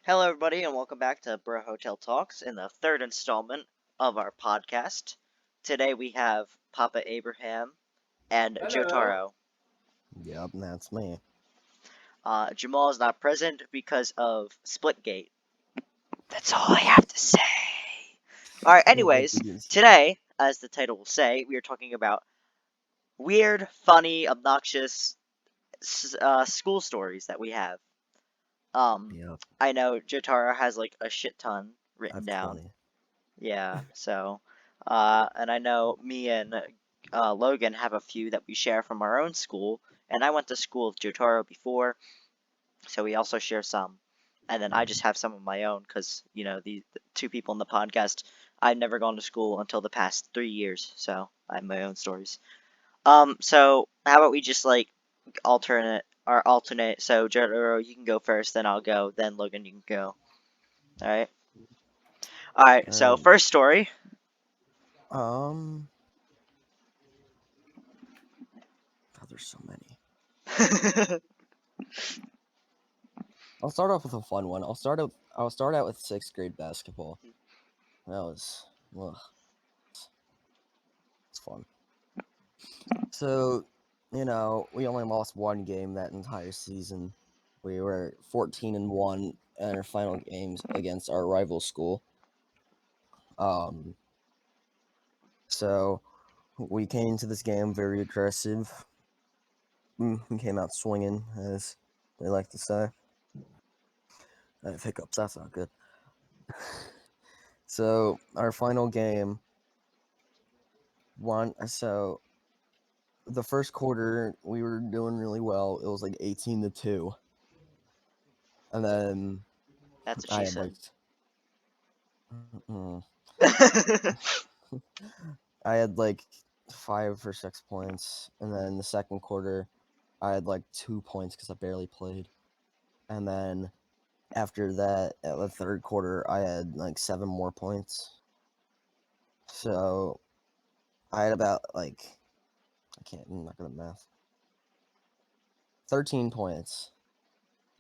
Hello, everybody, and welcome back to Bro Hotel Talks in the third installment of our podcast. Today we have Papa Abraham and Hello. Jotaro. Yep, that's me. Jamal is not present because of Splitgate. That's all I have to say. Alright, anyways, today, as the title will say, we are talking about weird, funny, obnoxious school stories that we have. Yep, I know Jotaro has like a shit ton I written have down. 20. Yeah, so, and I know me and Logan have a few that we share from our own school, and I went to school with Jotaro before, so we also share some. And then I just have some of my own, because, the two people in the podcast, I've never gone to school until the past 3 years, so I have my own stories. So how about we just, like, alternate, so Jotaro, you can go first, then I'll go, then Logan, you can go. Alright? Alright, so Alright, first story. um, God, there's so many. I'll start off with a fun one. I'll start out with 6th grade basketball. That was, ugh, it's fun. So, we only lost one game that entire season. We were 14-1 in our final games against our rival school. Um, so we came to this game very aggressive. We came out swinging, as they like to say. I have hiccups. That's not good. So our final game, So the first quarter we were doing really well. It was like 18-2, and then That's what I she had like, said. mm, I had like 5 or 6 points, and then the second quarter, I had like 2 points because I barely played, and then after that, at the third quarter, I had like 7 more points. So I had about like I'm not good at math. 13 points.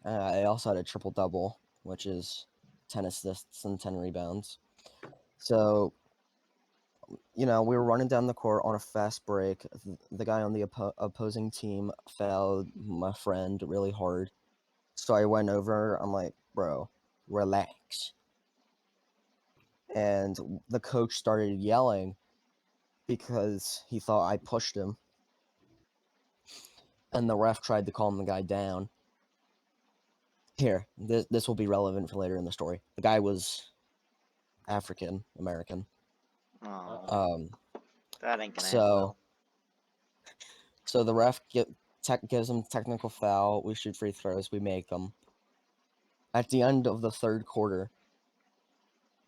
I also had a triple double, which is 10 assists and 10 rebounds. So, we were running down the court on a fast break. The guy on the opposing team fouled my friend really hard. So I went over. I'm like, bro, relax. And the coach started yelling because he thought I pushed him. And the ref tried to calm the guy down. Here, this will be relevant for later in the story. The guy was African American. Oh, Um, that ain't gonna end so well. so the ref gives him technical foul. We shoot free throws. We make them. At the end of the third quarter,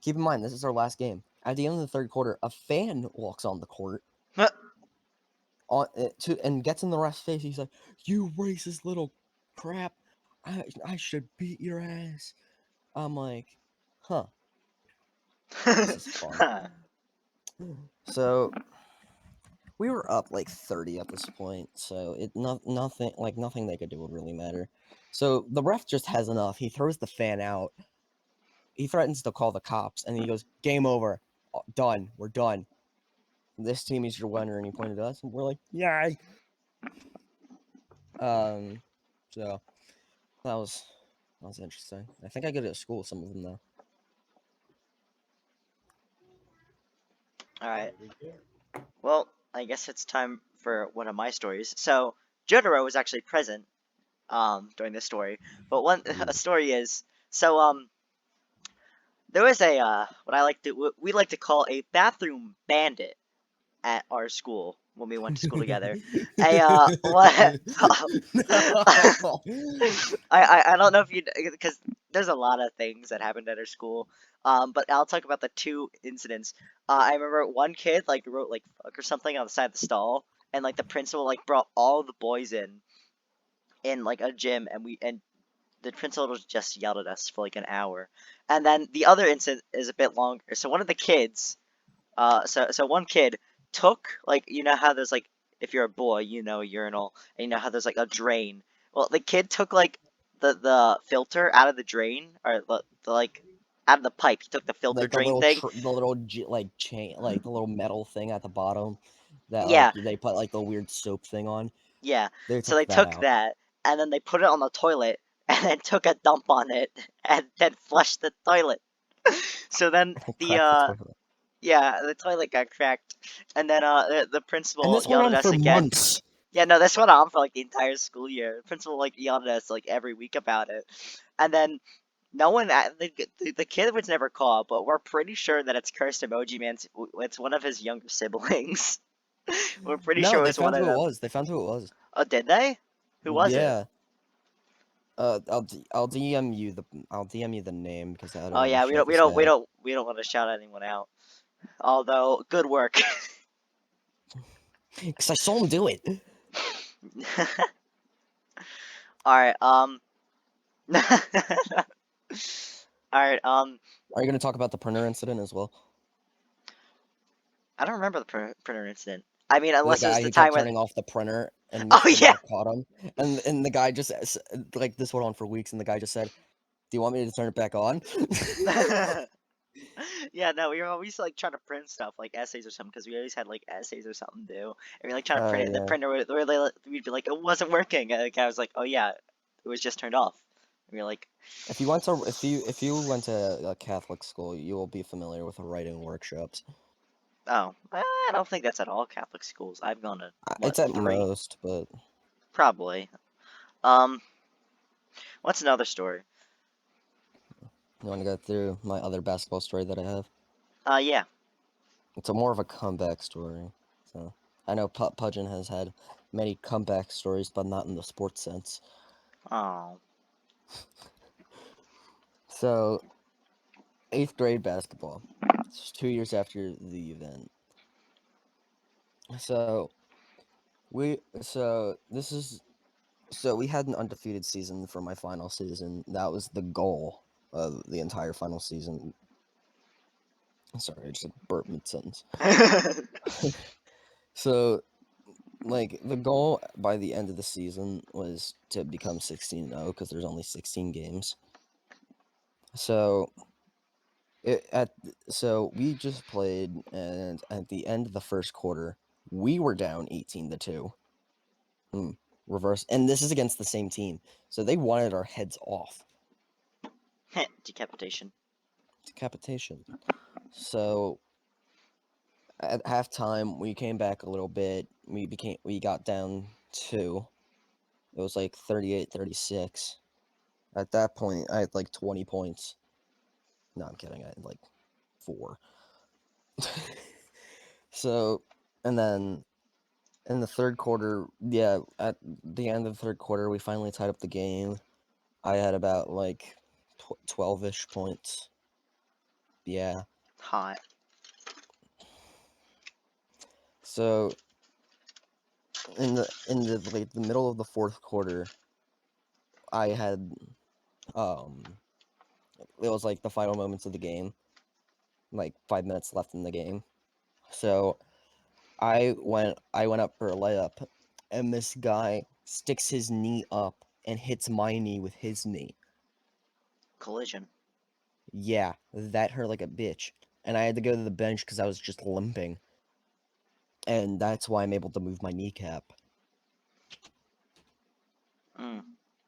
keep in mind this is our last game. At the end of the third quarter, a fan walks on the court and gets in the ref's face. He's like, "You racist little crap! I should beat your ass." I'm like, "Huh, this is fun." So we were up like 30 at this point, so nothing they could do would really matter. So the ref just has enough. He throws the fan out. He threatens to call the cops, and he goes, "Game over, done. We're done. This team is your winner." And he pointed at us, and we're like, "Yay!" So that was interesting. I think I go to school with some of them though. Alright, well, I guess it's time for one of my stories. So, Jotaro was actually present, during this story, but a Ooh. story is, so, there was what we like to call a bathroom bandit at our school when we went to school together. What? No. I don't know if you, because there's a lot of things that happened at our school. But I'll talk about the two incidents. I remember one kid like wrote like fuck or something on the side of the stall, and like the principal like brought all the boys in like a gym, and the principal just yelled at us for like an hour. And then the other incident is a bit longer. So one of the kids, so one kid took like how there's like if you're a boy, a urinal, and you know how there's like a drain. Well, the kid took like the filter out of the drain, or the like out of the pipe. He took the filter Like the drain little thing. like chain, like the little metal thing at the bottom that like Yeah, they put like the weird soap thing on. yeah. They So took they that took out that and then they put it on the toilet and then took a dump on it and then flushed the toilet. So then and cracked the toilet. yeah, the toilet got cracked, and then the And principal this went yelled at on us for again. months. Yeah, no, this went on for like the entire school year. The principal like yelled at us like every week about it, and then no one the kid was never caught, but we're pretty sure that it's Cursed Emoji Man's. It's one of his younger siblings. We're pretty No, sure it they was one found of who it them. was. They found who it was. Oh, did they? Who was it? Yeah. I'll DM you the name because I don't Oh want to yeah, shout this guy out. we don't want to shout anyone out. Although good work. Because I saw him do it. All right. All right. Are you going to talk about the printer incident as well? I don't remember the printer incident. I mean, The unless it was guy the who time kept when. turning off the printer and Oh Mr. yeah. Mall caught him, and the guy just like this went on for weeks, and the guy just said, "Do you want me to turn it back on?" Yeah, no, we were always like trying to print stuff like essays or something because we always had like essays or something due, and we like trying to Oh print it. And the yeah. printer would really, we'd be like, it wasn't working, and the guy was like, oh yeah, it was just turned off. And we were like, If you went to a Catholic school, you will be familiar with writing workshops. oh, I don't think that's at all Catholic schools. I've gone to what It's at 3, most, but probably. Um, what's another story? you want to go through my other basketball story that I have? Yeah. It's a more of a comeback story. So I know Pudgeon has had many comeback stories, but not in the sports sense. Oh. So 8th grade basketball. It's 2 years after the event. So we so this is so we had an undefeated season for my final season. That was the goal of the entire final season. Sorry, I just burped mid sentence. So like the goal by the end of the season was to become 16-0 because there's only 16 games. So so we just played, and at the end of the first quarter, we were down 18-2. Reverse, and this is against the same team, so they wanted our heads off. Decapitation. Decapitation. So at halftime, we came back a little bit. We got down 2. It was like 38-36. At that point, I had like 20 points. No, I'm kidding. I had like 4. So, and then in the third quarter, yeah, at the end of the third quarter, we finally tied up the game. I had about like 12-ish points. Yeah. Hot. So in the like the middle of the fourth quarter, I had it was like the final moments of the game, like 5 minutes left in the game. So I went up for a layup, and this guy sticks his knee up and hits my knee with his knee. Collision. Yeah, that hurt like a bitch. And I had to go to the bench because I was just limping. And that's why I'm able to move my kneecap.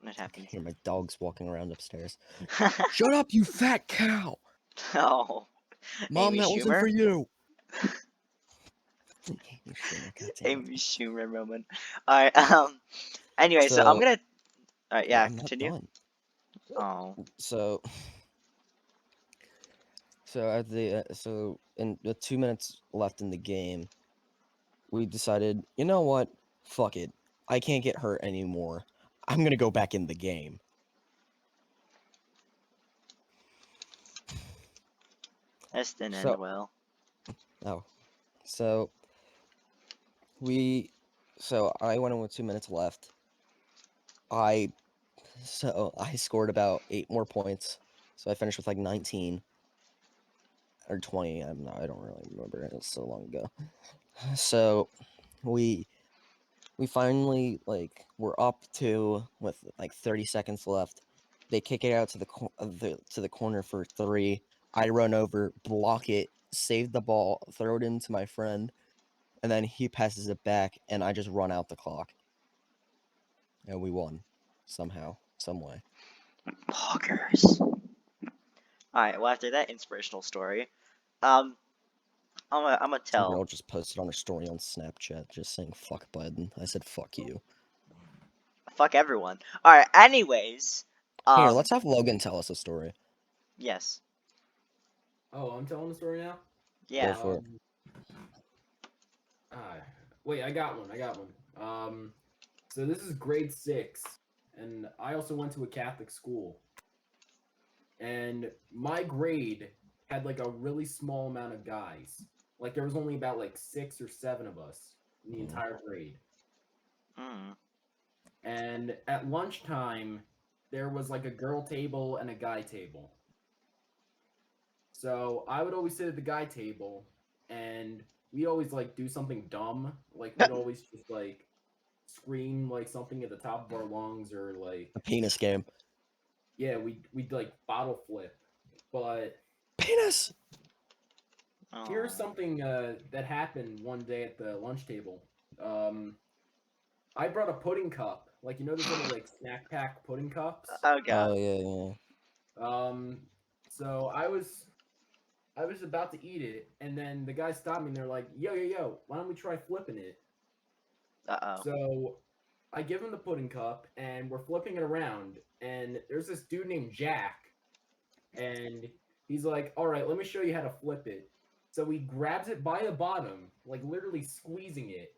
It I can happens. hear my dogs walking around upstairs. Shut up, you fat cow! Oh, Mom, Amy that wasn't for Schumer. you! Amy Schumer, goddammit. Amy Schumer moment. All right. Anyway, so I'm So, gonna. All right. Yeah. I'm not Continue. done. Oh. So, so in the 2 minutes left in the game, we decided, you know what? Fuck it. I can't get hurt anymore. I'm gonna go back in the game. This didn't end So, well. oh, so I went in with 2 minutes left. I scored about 8 more points. So I finished with like 19 or 20. I don't really remember. It was so long ago. So we finally like we're up 2 with like 30 seconds left. They kick it out to the corner for 3. I run over, block it, save the ball, throw it into my friend, and then he passes it back, and I just run out the clock. And we won somehow, some way. Poggers. Alright, well after that inspirational story, um, I'm gonna Some tell. girl just posted on her story on Snapchat just saying "fuck Biden." I said "fuck you." Fuck everyone. Alright, anyways, Here, um, let's have Logan tell us a story. yes. Oh, I'm telling the story now. Go Yeah. for it. Ah, wait, I got one. I got one. So this is grade 6, and I also went to a Catholic school. And my grade had like a really small amount of guys. Like there was only about like 6 or 7 of us in the entire grade. Mm. And at lunchtime, there was like a girl table and a guy table. So I would always sit at the guy table, and we'd always like do something dumb. Like we'd always just like scream like something at the top of our lungs, or like The penis game. yeah, we'd like bottle flip. But Penis. here's Oh. something that happened one day at the lunch table. Um, I brought a pudding cup, like you know those little like snack pack pudding cups. Oh god. Oh yeah. Um, so I was about to eat it, and then the guy stopped me, and they're like, "Yo, yo, yo, why don't we try flipping it?" Uh-oh. So I give him the pudding cup, and we're flipping it around, and there's this dude named Jack, and he's like, "All right, let me show you how to flip it." So he grabs it by the bottom, like literally squeezing it,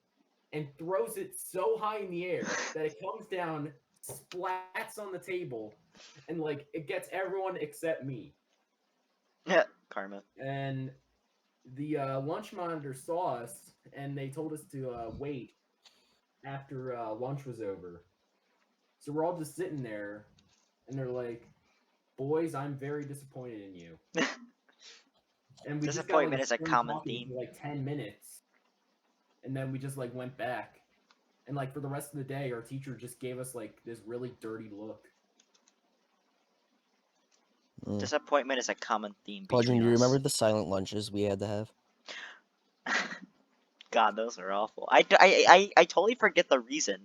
and throws it so high in the air that it comes down, splats on the table, and like it gets everyone except me. Karma. And the lunch monitor saw us, and they told us to wait after lunch was over. So we're all just sitting there, and they're like, "Boys, I'm very disappointed in you." And we just got like Disappointment a is a string common talking theme. for like 10 minutes, and then we just like went back, and like for the rest of the day, our teacher just gave us like this really dirty look. Disappointment is a common theme Pudgeon, between do you remember us. the silent lunches we had to have? God, those are awful. I totally forget the reason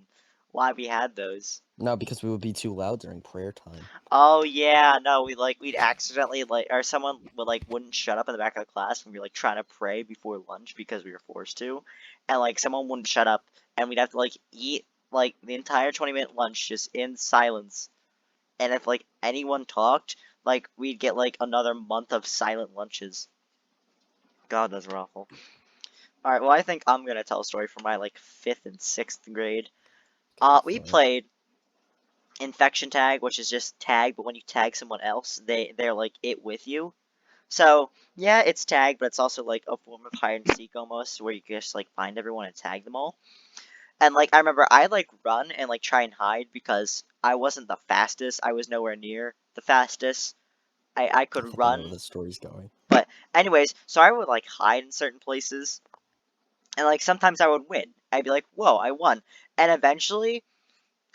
why we had those. No, because we would be too loud during prayer time. Oh yeah, no, we'd accidentally like, or someone would like wouldn't shut up in the back of the class when we were like trying to pray before lunch because we were forced to, and like someone wouldn't shut up, and we'd have to like eat like the entire 20-minute lunch just in silence, and if like anyone talked, like we'd get like another month of silent lunches. God, those were awful. All right, well I think I'm gonna tell a story from my like 5th and 6th grade. We For it. played infection tag, which is just tag, but when you tag someone else, they're like it with you. So yeah, it's tag, but it's also like a form of hide and seek almost, where you just like find everyone and tag them all. And like I remember, I like run and like try and hide because I wasn't the fastest. I was nowhere near the fastest. I I could think I know where run, this story's going. but anyways, so I would like hide in certain places, and like sometimes I would win. I'd be like, whoa, I won, and eventually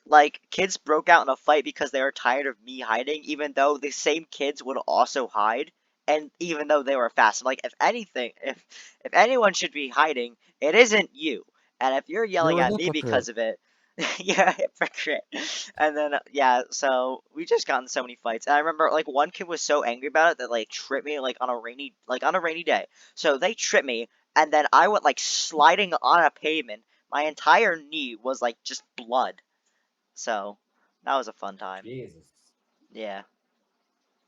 like kids broke out in a fight because they were tired of me hiding, even though the same kids would also hide, and even though they were fast. I'm like, if anything, if anyone should be hiding, it isn't you. And if you're yelling You're a at me hypocrite. because of it, you're a hypocrite. And then yeah, so we just got in so many fights. And I remember like one kid was so angry about it that like tripped me like on a rainy day. So they tripped me, and then I went like sliding on a pavement. My entire knee was like just blood. So that was a fun time. Jesus. Yeah.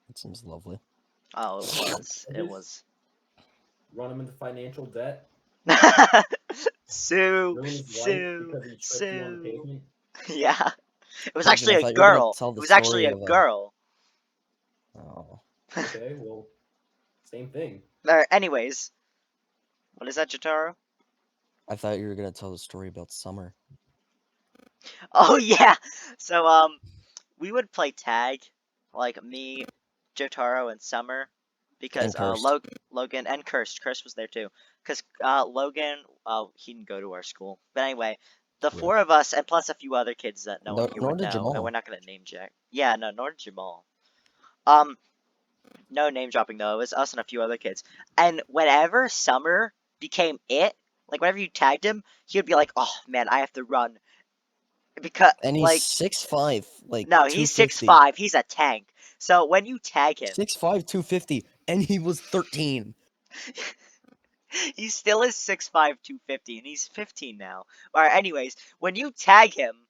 That seems lovely. Oh, it was. It Just was. run him into financial debt, Sue, ruin his life Sue, because he tripped you on the Sue. pavement. Yeah. It was Pudgeon, actually I a thought you were gonna girl. tell It the was actually story a of girl. Oh, Okay, well, same thing. Anyways, what is that, Jotaro? I thought you were gonna tell the story about summer Oh yeah. So we would play tag, like me, Jotaro, and Summer, because and cursed. Logan and Cursed was there too, because Logan he didn't go to our school, but anyway, The Yeah. 4 of us, and plus a few other kids that no one here Nor would did know, and Jamal. we're not gonna name check. Yeah, no, nor did Jamal. No name dropping though. It was us and a few other kids. And whenever Summer became it, like whenever you tagged him, he would be like, "Oh man, I have to run," because And he's like 6'5", like no, he's 250. 6'5". He's a tank. So when you tag him, 6'5", 250, and he was 13. he still is 6'5", 250, and he's 15 now. Alright, anyways, when you tag him,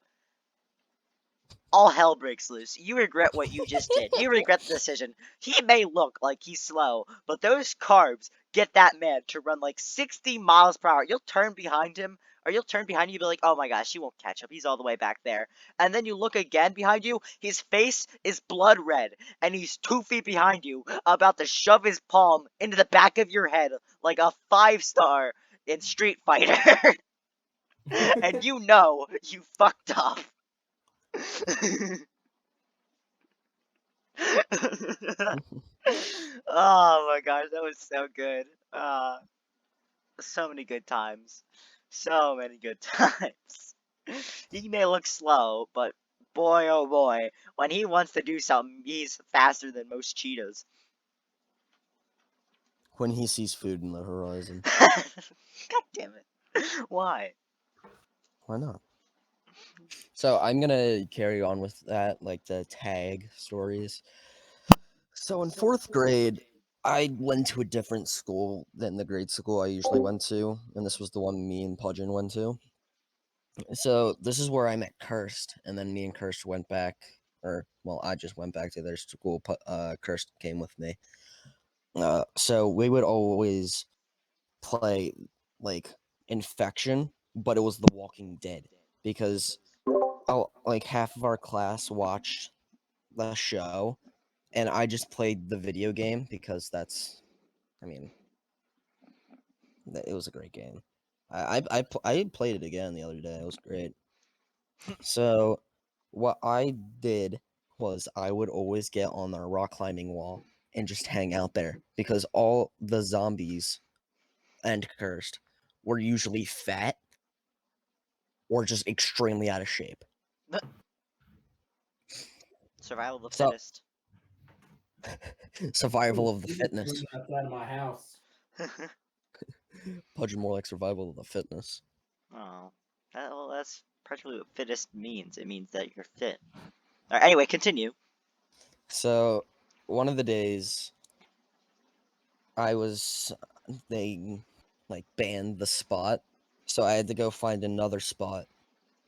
all hell breaks loose. You regret what you just did. You regret the decision. He may look like he's slow, but those carbs get that man to run like 60 miles per hour. You'll turn behind him, or you'll turn behind you and be like, oh my gosh, he won't catch up. He's all the way back there. And then you look again behind you, his face is blood red, and he's 2 feet behind you, about to shove his palm into the back of your head like a 5-star in Street Fighter. And you know you fucked up. Oh my gosh, that was so good. So many good times. So many good times. He may look slow, but boy oh boy, when he wants to do something, he's faster than most cheetahs. When he sees food in the horizon. God damn it. Why? Why not? So I'm gonna carry on with that, like the tag stories. So in 4th grade, I went to a different school than the grade school I usually went to, and this was the one me and Pudgeon went to. So this is where I met Kirst, and then me and Kirst went back, or well, I just went back to their school. Kirst came with me. So we would always play like Infection, but it was The Walking Dead because like half of our class watched the show, and I just played the video game because I mean, it was a great game. I played it again the other day. It was great. So what I did was I would always get on our rock climbing wall and just hang out there because all the zombies and cursed were usually fat or just extremely out of shape. Survival of the So fittest. survival of the This is fitness. outside of my house. Pudge more like survival of the fitness. Oh, well, that's practically what fittest means. It means that you're fit. Alright, anyway, continue. So one of the days they like banned the spot, so I had to go find another spot.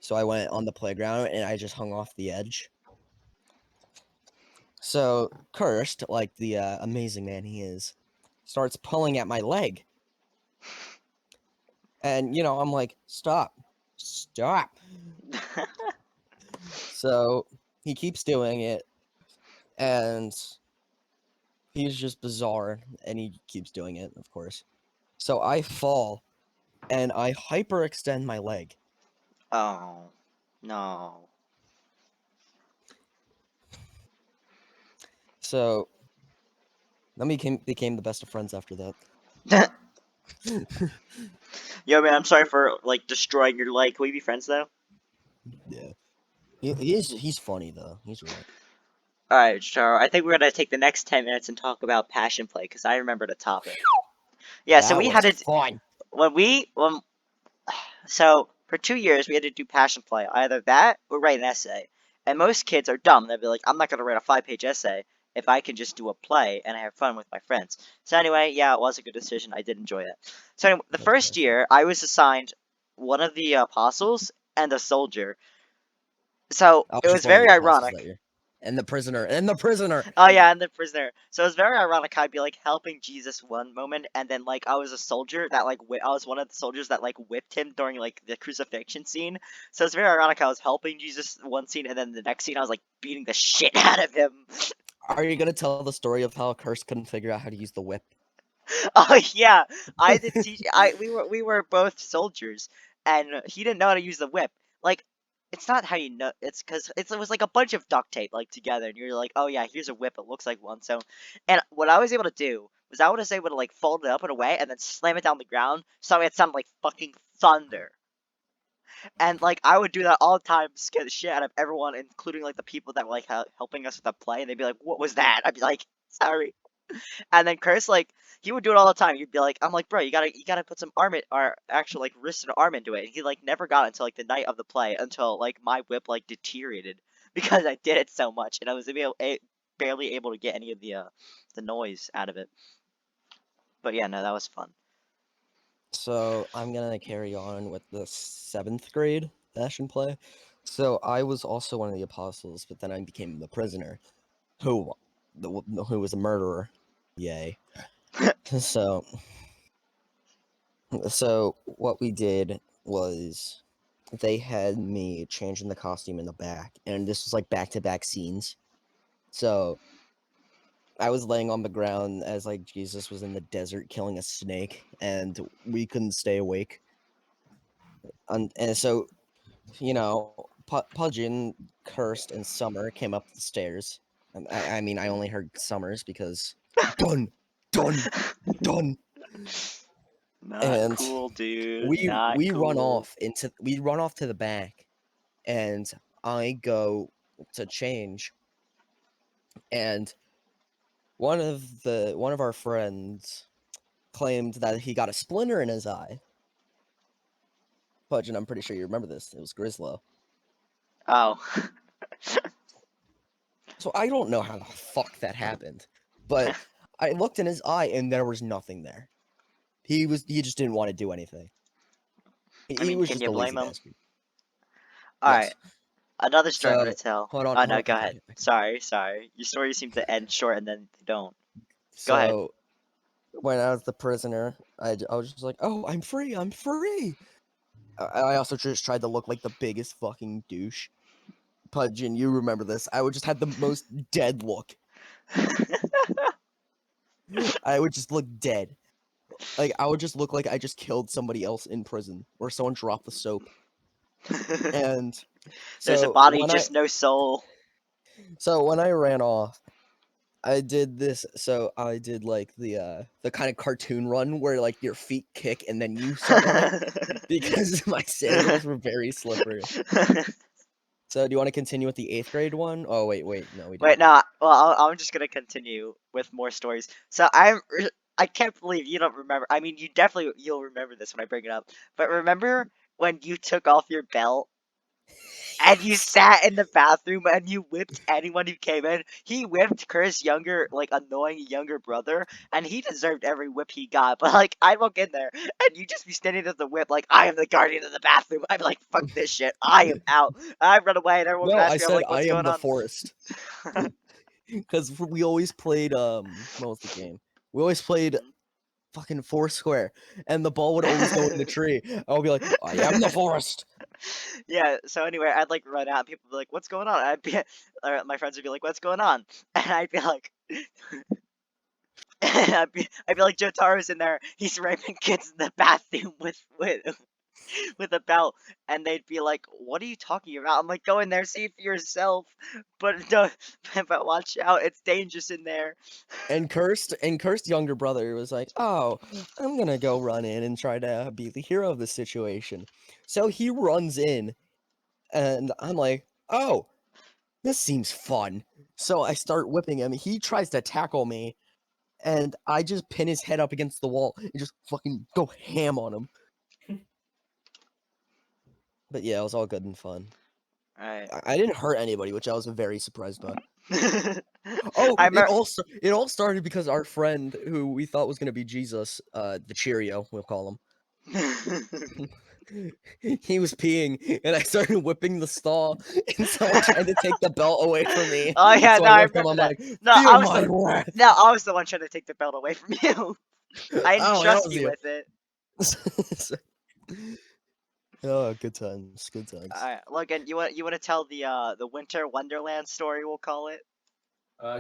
So I went on the playground and I just hung off the edge. So Cursed, like the amazing man he is, starts pulling at my leg. And, I'm like, stop. Stop. So he keeps doing it. And he's just bizarre. And he keeps doing it, of course. So I fall. And I hyperextend my leg. Oh, no. So then we became the best of friends after that. Yo, man, I'm sorry for, like, destroying your leg. Can we be friends, though? Yeah. He's funny, though. He's right. Alright, so I think we're gonna take the next 10 minutes and talk about passion play, because I remember the topic. Yeah, so That we was had to, fun. so for 2 years we had to do passion play, either that or write an essay. And most kids are dumb. They'll be like, I'm not gonna write a 5-page essay if I can just do a play and have fun with my friends. So anyway, yeah, it was a good decision. I did enjoy it. So anyway, the That's first perfect. year I was assigned one of the apostles and a soldier. So I it was was just one of very the apostles that ironic. year. And the prisoner. And the prisoner. Oh yeah, and the prisoner. So it's very ironic. I'd be like helping Jesus one moment, and then like I was a soldier that like I was one of the soldiers that like whipped him during like the crucifixion scene. So it's very ironic. I was helping Jesus one scene, and then the next scene I was like beating the shit out of him. Are you gonna tell the story of how Curse couldn't figure out how to use the whip? Oh yeah, I did teach. We were both soldiers, and he didn't know how to use the whip. Like, it's not how you know. It's because it was like a bunch of duct tape like together, and you're like, oh yeah, here's a whip. It looks like one. So, and what I was able to do was I was able to like fold it up in a way and then slam it down the ground so it sounded like fucking thunder. And like I would do that all the time, scare the shit out of everyone, including like the people that were like helping us with the play. And they'd be like, "What was that?" I'd be like, "Sorry." And then Chris, like, he would do it all the time. You'd be like, I'm like, bro, you gotta put some arm or actual like wrist and arm into it. And he like never got it until like the night of the play, until like my whip like deteriorated because I did it so much, and I was barely able to get any of the noise out of it. But yeah, no, that was fun. So I'm gonna carry on with the 7th grade fashion play. So I was also one of the apostles, but then I became the prisoner, who who was a murderer. Yay. So what we did was they had me changing the costume in the back, and this was like back-to-back scenes. So I was laying on the ground as like Jesus was in the desert killing a snake, and we couldn't stay awake. And so, Pudgeon, Cursed, and Summer came up the stairs. I mean, I only heard Summers because done, done, done. Not And cool, dude. we Not we run cool. off to the back, and I go to change, and one of our friends claimed that he got a splinter in his eye. Pudgeon, I'm pretty sure you remember this. It was Grislow. Oh. So I don't know how the fuck that happened, but I looked in his eye and there was nothing there. He just didn't want to do anything. I He mean, was can just you a blame lazy him? bastard. All right. Yes. Another story I'm gonna So tell. hold on. Oh Oh, no, go okay. ahead. Sorry. Your stories seem to end short and then they don't. Go ahead. So when I was the prisoner, I was just like, oh, I'm free. I'm free. I also just tried to look like the biggest fucking douche. Pudgeon, you remember this? I would just have the most dead look. I would just look dead. Like I would just look like I just killed somebody else in prison, or someone dropped the soap. And There's a so body, when just no soul. I ran off, I did this. So I did like the kind of cartoon run where like your feet kick and then you start running because my sandals were very slippery. So do you want to continue with the 8th grade one? Oh wait, no, we Wait, didn't. no. Well, I'm just gonna continue with more stories. So I can't believe you don't remember. I mean, you'll remember this when I bring it up. But remember when you took off your belt and you sat in the bathroom and you whipped anyone who came in? He whipped Chris' younger, like annoying younger brother, and he deserved every whip he got. But like, I'd walk in there and you just be standing at the whip, like I am the guardian of the bathroom. I'm like, fuck this shit. I am out. I run away and everyone No, I grabs me. I'm said like, I what's am going the on? forest because we always played what was the game? We always played fucking Foursquare, and the ball would always go in the tree. I would be like, I am the forest. Yeah, so anyway, I'd like run out. People would be like, "What's going on?" I'd be, or my friends would be like, "What's going on?" And I'd be like, I'd be like, "Jotaro's in there. He's raping kids in the bathroom with a belt." And they'd be like, "What are you talking about?" I'm like, "Go in there, see it for yourself, but don't, but watch out. It's dangerous in there." And cursed younger brother was like, oh, I'm gonna go run in and try to be the hero of the situation. So he runs in, and I'm like, oh, this seems fun. So I start whipping him. He tries to tackle me, and I just pin his head up against the wall and just fucking go ham on him. But yeah, it was all good and fun. All right. I didn't hurt anybody, which I was very surprised by. Oh, I remember. it all started because our friend who we thought was gonna be Jesus, the Cheerio, we'll call him. He was peeing, and I started whipping the stall, and someone tried to take the belt away from me. Oh yeah, So no, I I whipped him. remember I'm that. like, No, feel my wrath. I was the one trying to take the belt away from you. I didn't Oh, that trust was you you. with it. Oh, good times, good times. Alright, Logan, you want to tell the Winter Wonderland story? We'll call it.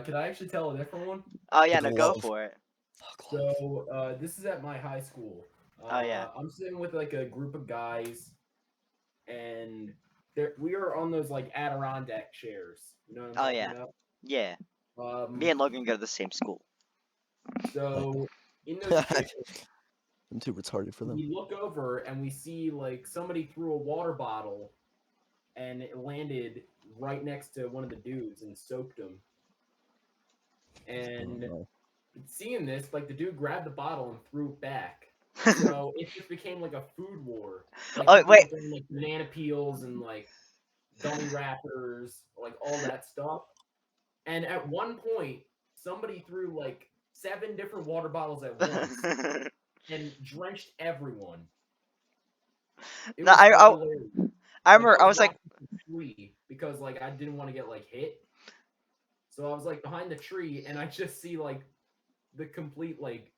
Could I actually tell a different one? Oh yeah, Fuck no, go love, for it. fuck love. So this is at my high school. Oh yeah, I'm sitting with like a group of guys, and we are on those like Adirondack chairs. You know what I'm oh talking yeah, about? yeah. Me Um, and Logan go to the same school. so in those chairs, I'm too retarded for them. We look over and we see like somebody threw a water bottle and it landed right next to one of the dudes and soaked him. And no. seeing this, like the dude grabbed the bottle and threw it back. So it just became like a food war. Like Oh, people wait. were throwing like banana peels and like gummy wrappers, like all that stuff. And at one point, somebody threw like 7 different water bottles at once and drenched everyone. It No, was so I hilarious. I Like I remember I was was like, watching the tree because like I didn't want to get like hit. So I was like behind the tree and I just see like the complete like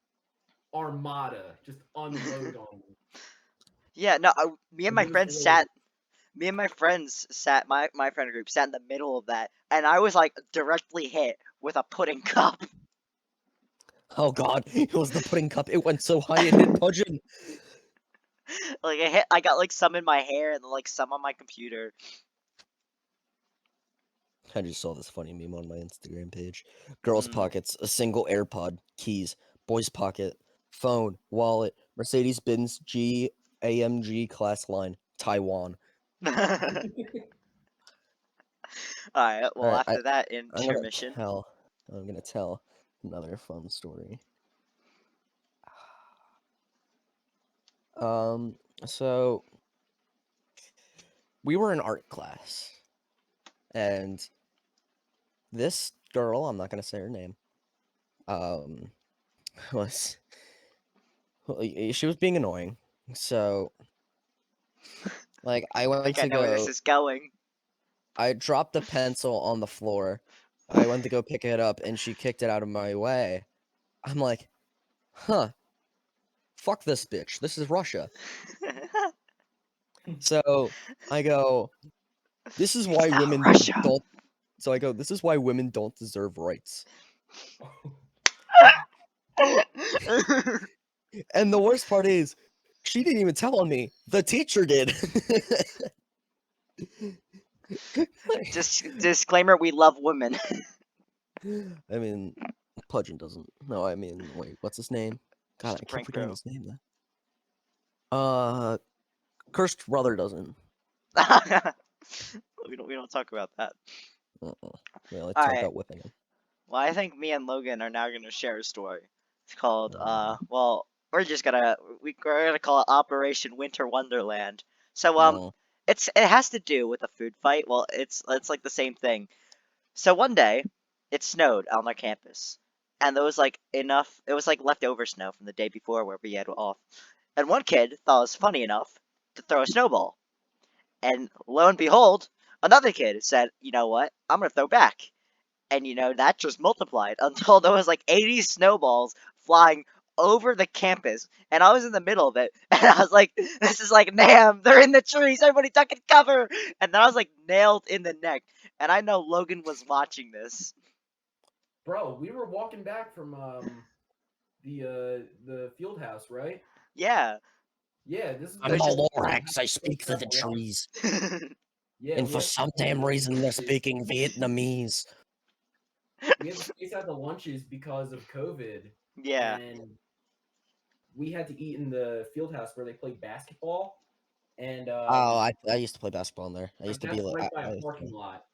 armada just unload on me. yeah, no, It was hilarious. me and my friends sat, my friend group sat in the middle of that, and I was like directly hit with a pudding cup. Oh god, it was the pudding cup. It went so high it hit Pudgeon. Like I got like some in my hair and like some on my computer. I just saw this funny meme on my Instagram page. Girls' Mm. pockets, a single AirPod, keys. Boys' pocket, phone, wallet, Mercedes-Benz AMG class line, Taiwan. Alright, All well right, after that I'm gonna intermission. tell. I'm gonna tell another fun story. So we were in art class, and this girl, I'm not gonna say her name, was she was being annoying. So, like, I I went think I to know where this go. is going. I dropped the pencil on the floor. I went to go pick it up, and she kicked it out of my way. I'm like, huh, fuck this bitch. This is Russia. So I go, this is It's why not women Russia. don't. So I go, this is why women don't deserve rights. And the worst part is, she didn't even tell on me. The teacher did. Just disclaimer: we love women. I mean, Pudgeon doesn't. No, I mean, wait, what's his name? God, Just I a keep prank forgetting bro. his name now. Cursed brother doesn't. We don't talk about that. We only All talk right. about whipping him. Well, I think me and Logan are now gonna share a story. It's called Oh, well, we're gonna call it Operation Winter Wonderland. So no. it has to do with a food fight. Well, it's like the same thing. So one day, it snowed on our campus, and there was like enough. It was like leftover snow from the day before where we had off, and one kid thought it was funny enough to throw a snowball, and lo and behold, another kid said, "You know what? I'm gonna throw back." And that just multiplied until there was like 80 snowballs flying over the campus, and I was in the middle of it, and I was like, "This is like Nam! They're in the trees! Everybody duck and cover!" And then I was like nailed in the neck, and I know Logan was watching this. Bro, we were walking back from the field house, right? Yeah. Yeah, this is It I'm the was a just. Lorax. I speak for the yeah, trees. we And for had some damn reason, they're lunches. speaking Vietnamese. We had to space out the lunches because of COVID, Yeah. and we had to eat in the field house where they played basketball, and Oh, I used to play basketball in there. I like used to that's be like, right by a I parking lot.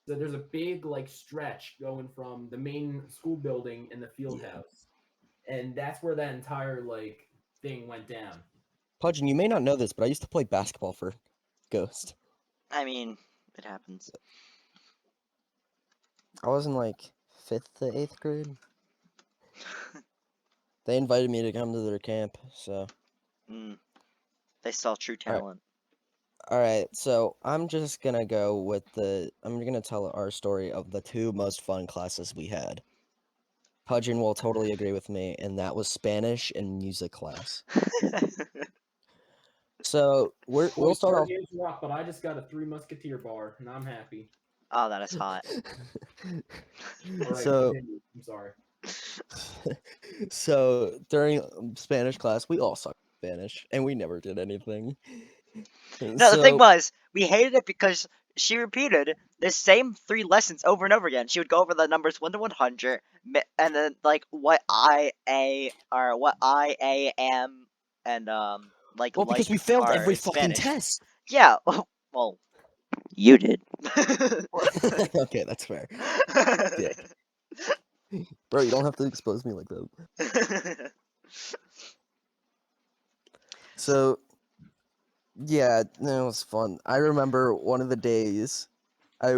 So there's a big like stretch going from the main school building and the field yeah. house, and that's where that entire like thing went down. Pudgeon, you may not know this, but I used to play basketball for Ghost. I mean, it happens. I was in like 5th to 8th grade. They invited me to come to their camp, so. Mm, they saw true Alright, talent. alright, so I'm just gonna go with I'm gonna tell our story of the 2 most fun classes we had. Pudgeon will totally agree with me, and that was Spanish and music class. So we'll Boys, start sorry off. to interrupt, but I just got a Three Musketeer bar, and I'm happy. Oh, that is hot. All right, So continue. I'm sorry. so during Spanish class, we all sucked Spanish, and we never did anything. No, the thing So was, we hated it because she repeated the same 3 lessons over and over again. She would go over the numbers 1 to 100, and then like what I a or what I a am and like Well, because we failed our every fucking Spanish. test. Yeah, well, you did. Okay, that's fair. Dick. Bro, you don't have to expose me like that. So, yeah, no, it was fun. I remember one of the days I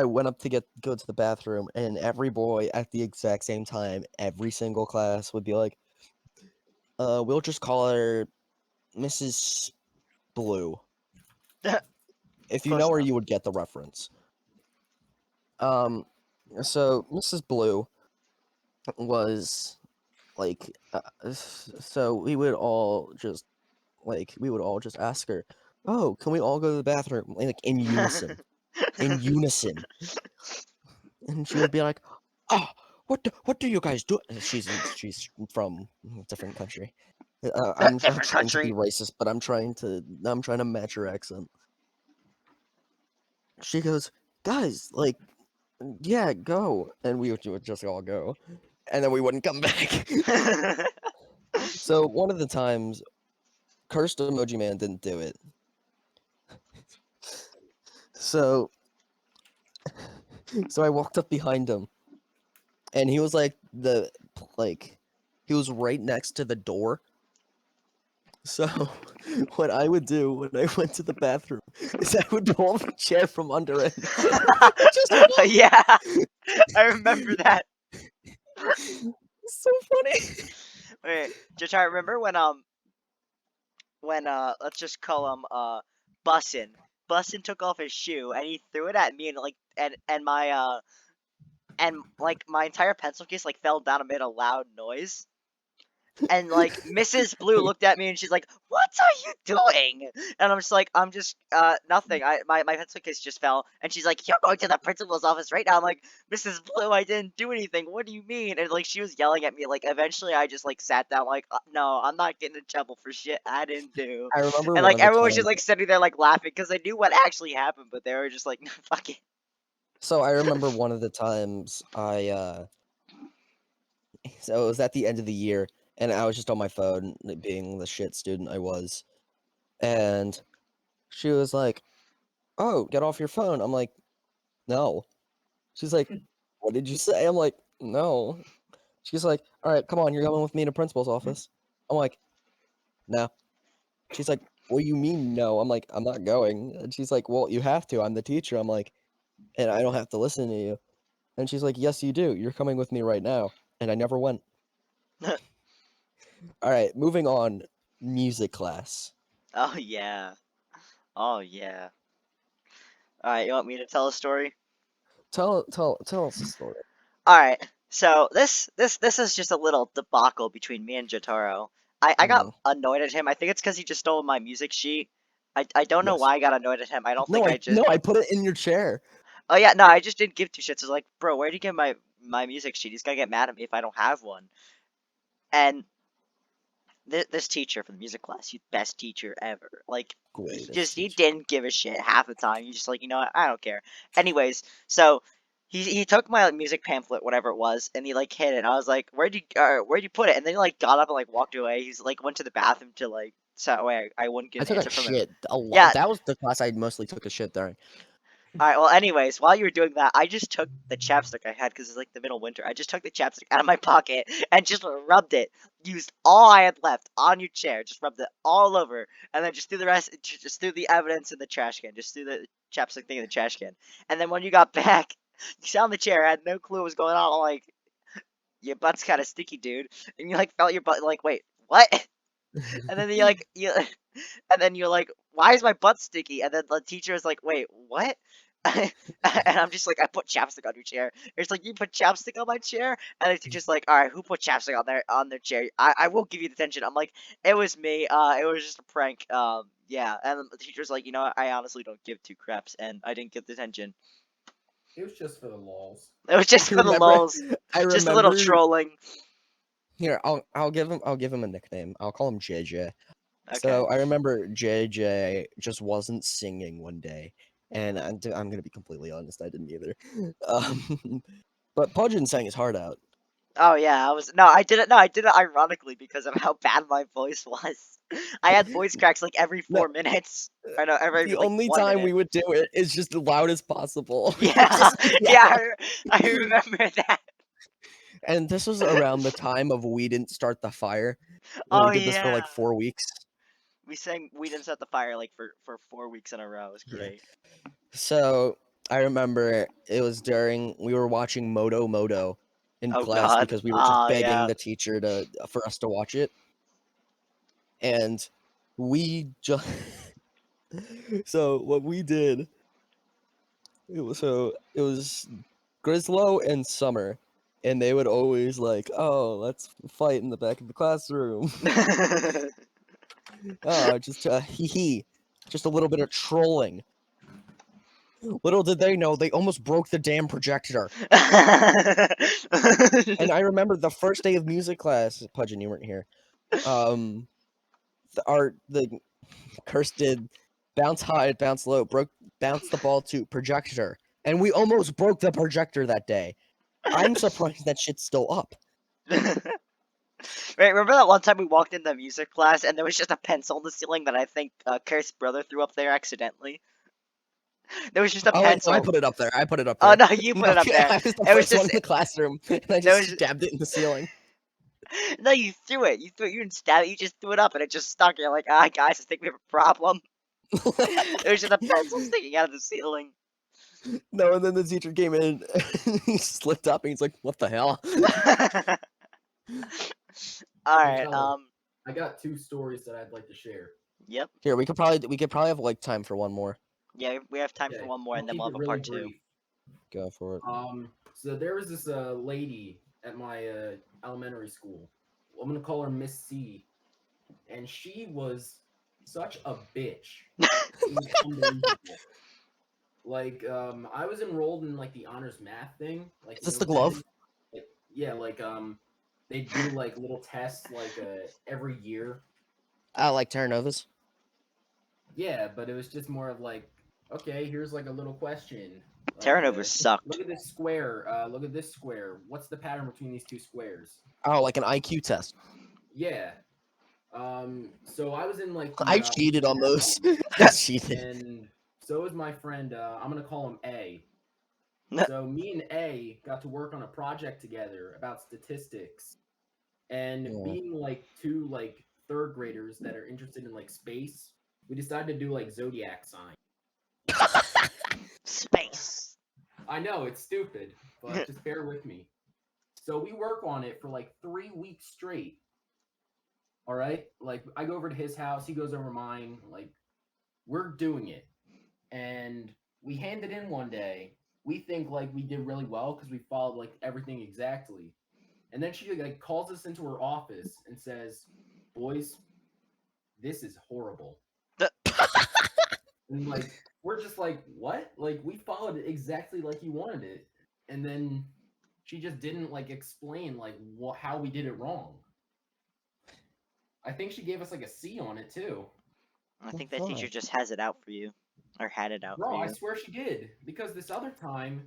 went up to go to the bathroom, and every boy at the exact same time, every single class would be like, we'll just call her Mrs. Blue. If you Close know her, enough. you would get the reference. Um, so Mrs. Blue was like, so we would all just ask her, "Oh, can we all go to the bathroom?" Like in unison, and she would be like, "Oh, what do you guys do?" She's from a different country. I'm not Different trying to be country. racist, but I'm trying to match her accent. She goes, "Guys, like, yeah, go," and we would just all go, and then we wouldn't come back. So one of the times, Cursed Emoji Man didn't do it. So I walked up behind him, and he was like he was right next to the door. So what I would do when I went to the bathroom is I would pull the chair from under him. Just Yeah, I remember that. it's so funny. Wait, just I remember when let's just call him Bussin. Bussin took off his shoe and he threw it at me and like and like my entire pencil case like fell down and made a loud noise. And like Mrs. Blue looked at me and she's like, "What are you doing?" And I'm just like, "I'm just nothing. My pencil case just fell." And she's like, "You're going to the principal's office right now." I'm like, "Mrs. Blue, I didn't do anything. What do you mean?" And like she was yelling at me. Like eventually, I just like sat down. Like, "No, I'm not getting in trouble for shit I didn't do." I remember And one like of the everyone was just times. like sitting there like laughing because they knew what actually happened, but they were just like, "Fuck it." So I remember one of the times so it was at the end of the year, and I was just on my phone, being the shit student I was, and she was like, "Oh, get off your phone." I'm like, "No." She's like, "What did you say?" I'm like, "No." She's like, "All right, come on, you're coming with me to principal's office." I'm like, "No." She's like, "What do you mean no?" I'm like, "I'm not going." And she's like, "Well, you have to. I'm the teacher." I'm like, "And I don't have to listen to you." And she's like, "Yes, you do. You're coming with me right now." And I never went. All right, moving on. Music class. Oh yeah. Oh yeah. All right, you want me to tell a story? Tell us a story. All right. So this is just a little debacle between me and Jotaro. I got Mhm. annoyed at him. I think it's because he just stole my music sheet. I don't know Yes. why I got annoyed at him. I don't think No, I just. no, I put it in your chair. Oh yeah, no, I just didn't give two shits. I was like, bro, where'd you get my music sheet? He's gonna get mad at me if I don't have one. And this teacher from the music class, he's the best teacher ever. Like Greatest he teacher. didn't give a shit half the time. He's just like, you know what, I don't care. Anyways, so he took my like, music pamphlet, whatever it was, and he like hid it. And I was like, where'd you put it? And then he like got up and like walked away. He's like went to the bathroom to like so that way I wouldn't get I an took a answer from him. shit a lot. Yeah, That was the class I mostly took a shit during. all right. Well, anyways, while you were doing that, I just took the chapstick I had because it's like the middle of winter. I just took the chapstick out of my pocket and just rubbed it. Used all I had left on your chair. Just rubbed it all over, and then just threw the rest. Just threw the evidence in the trash can. Just threw the chapstick thing in the trash can. And then when you got back, you sat on the chair. Had no clue what was going on. I'm like, your butt's kind of sticky, dude. And you like felt your butt. Like, wait, what? And then you and then you're like, why is my butt sticky? And then the teacher is like, wait, what? And I'm just like, I put chapstick on your chair. It's like, you put chapstick on my chair? And the teacher's like, all right, who put chapstick on their chair? I will give you detention. I'm like, it was me. It was just a prank. Yeah. And the teacher's like, you know what? I honestly don't give two craps, and I didn't get detention. It was just for the lols. It was just I for the remember. lulz, I just a little remember. trolling. Here, I'll give him a nickname. I'll call him JJ. Okay. So I remember JJ just wasn't singing one day, and I'm gonna be completely honest, I didn't either. But Pudgeon sang his heart out. Oh yeah, I did it. No, I did it ironically because of how bad my voice was. I had voice cracks like every No, 4 minutes. Or no, every the like only one time minute. we would do it is just as loud as possible. Yeah, Just yell. yeah, I remember that. And this was around the time of We Didn't Start the Fire. When Oh we did this for yeah, like 4 weeks. we sang "We Didn't Set the Fire" like for 4 weeks in a row. It was Yeah. great. So I remember it was during we were watching Moto Moto in Oh class God. because we were just Oh begging yeah. the teacher for us to watch it. And we just so what we did it was Grislow and Summer, and they would always like, oh, let's fight in the back of the classroom. Oh, just hee hee, just a little bit of trolling. Little did they know, they almost broke the damn projector. And I remember the first day of music class, Pudgeon, you weren't here. The curse did bounce high, bounce low, bounce the ball to projector, and we almost broke the projector that day. I'm surprised that shit's still up. Right, remember that one time we walked into music class and there was just a pencil in the ceiling that I think Kurt's brother threw up there accidentally? There was just a Oh wait, no, I pencil. put it up there. I put it up Oh there. no, you put No, it up there. I was the It was first one just in the classroom, and I there just was stabbed it in the ceiling. no, you threw it. You threw it. You didn't stab it. You just threw it up and it just stuck. You're like, ah, guys, I think we have a problem. It was just a pencil sticking out of the ceiling. No, and then the teacher came in, and he slipped up, and he's like, "What the hell?" All Hey, right. fellas, I got 2 stories that I'd like to share. Yep. Here, we could probably have like time for one more. Yeah, we have time for Okay, one more, I'll and then keep we'll it have a really part two. brief. Go for it. So there was this lady at my elementary school. I'm gonna call her Miss C, and she was such a bitch. It was unbelievable. Like, I was enrolled in like the honors math thing. Like, Is you this know the what that glove? is? Like, yeah, like they do like little tests like every year. I like Terra Novas. Yeah, but it was just more of like, okay, here's like a little question. Terra Like, Nova look sucked. at this square. Look at this square. What's the pattern between these 2 squares? Oh, like an IQ test. Yeah. So I was in like the I cheated on those. I cheated. and so was my friend. I'm gonna call him A. So me and A got to work on a project together about statistics, and Yeah. being like 2 like 3rd graders that are interested in like space, we decided to do like zodiac signs. Space. I know it's stupid, but just bear with me. So we work on it for like 3 weeks straight. All right, like I go over to his house, he goes over mine. Like we're doing it, and we hand it in one day. We think like we did really well because we followed like everything exactly. And then she like calls us into her office and says, "Boys, this is horrible." And like we're just like, "What?" Like we followed it exactly like you wanted it. And then she just didn't like explain like how we did it wrong. I think she gave us like a C on it too. I think that teacher Fine. just has it out for you, or had it out for Bro, I you. swear she did. Because this other time,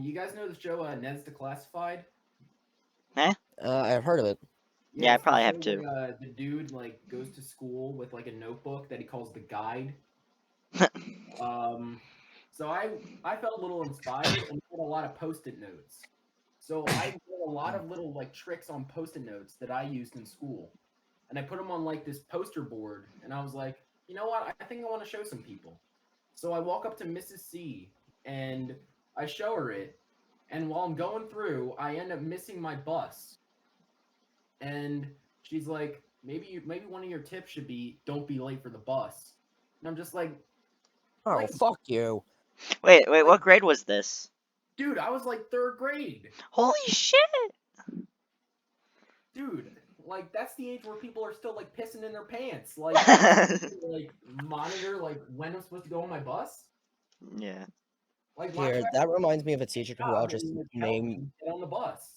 you guys know the show Ned's Declassified? I've heard of it. Yeah, I It's the probably show have to. where the dude like goes to school with like a notebook that he calls the guide. So I felt a little inspired and put a lot of post-it notes. So I did a lot of little like tricks on post-it notes that I used in school, and I put them on like this poster board. And I was like, you know what? I think I want to show some people. So I walk up to Mrs. C and I show her it. And while I'm going through, I end up missing my bus. And she's like, maybe one of your tips should be don't be late for the bus. And I'm just like, Oh, Like- fuck you. Wait, what grade was this? dude, I was like 3rd grade. Holy shit! Dude, like that's the age where people are still like pissing in their pants. Like, like monitor like when I'm supposed to go on my bus. Yeah. Like Here, that reminds me of a teacher who I'll just name. get on the bus.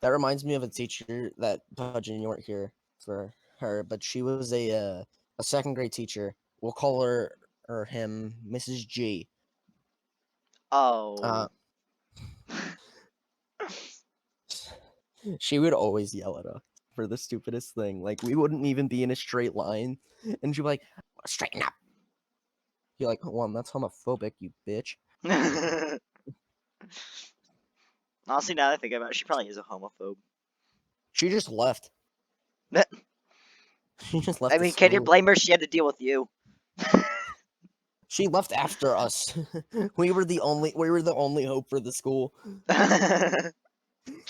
That reminds me of a teacher that Pudgeon, you weren't here for her, but she was a 2nd grade teacher. We'll call her or him Mrs. G. Oh. She would always yell at us for the stupidest thing. Like we wouldn't even be in a straight line, and she'd be like, "Straighten up." You're like, "Well, that's homophobic, you bitch." Honestly, now that I think about it, she probably is a homophobe. She just left. She just left I the mean, can you school. blame her? She had to deal with you. She left after us. We were the only hope for the school.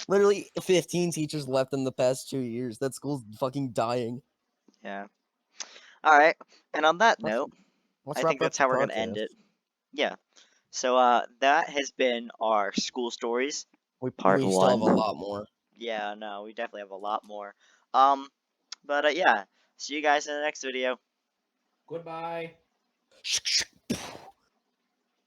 Literally 15 teachers left in the past 2 years. That school's fucking dying. Yeah. All right. And on that Let's note, let's I think wrap up that's the how we're gonna end podcast. it. Yeah. So that has been our school stories part We still have a one. lot more. Yeah, no, we definitely have a lot more. Um, but yeah, see you guys in the next video. Goodbye.